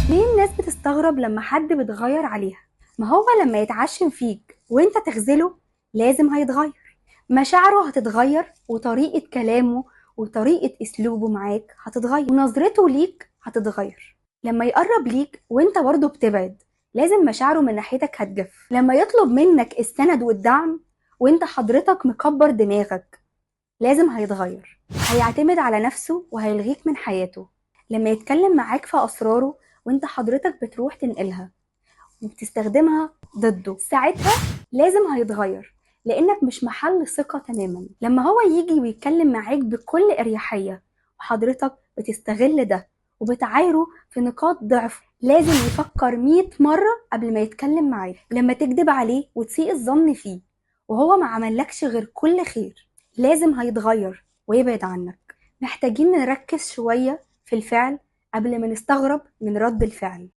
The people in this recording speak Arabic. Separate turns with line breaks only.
ليه الناس بتستغرب لما حد بيتغير عليها؟ ما هو لما يتعشم فيك وانت تخذله لازم هيتغير. مشاعره هتتغير، وطريقة كلامه وطريقة اسلوبه معاك هتتغير، ونظرته ليك هتتغير. لما يقرب ليك وانت برضه بتبعد لازم مشاعره من ناحيتك هتجف. لما يطلب منك السند والدعم وانت حضرتك مكبر دماغك لازم هيتغير. هيعتمد على نفسه وهيلغيك من حياته. لما يتكلم معاك في أسراره وانت حضرتك بتروح تنقلها وبتستخدمها ضده، ساعتها لازم هيتغير، لأنك مش محل ثقة تماما. لما هو يجي ويتكلم معاك بكل أريحية وحضرتك بتستغل ده وبتعايره في نقاط ضعف، لازم يفكر 100 مرة قبل ما يتكلم معاك. لما تكذب عليه وتسيء الظن فيه وهو ما عملكش غير كل خير لازم هيتغير ويبعد عنك. محتاجين نركز شوية في الفعل قبل ما نستغرب من رد الفعل.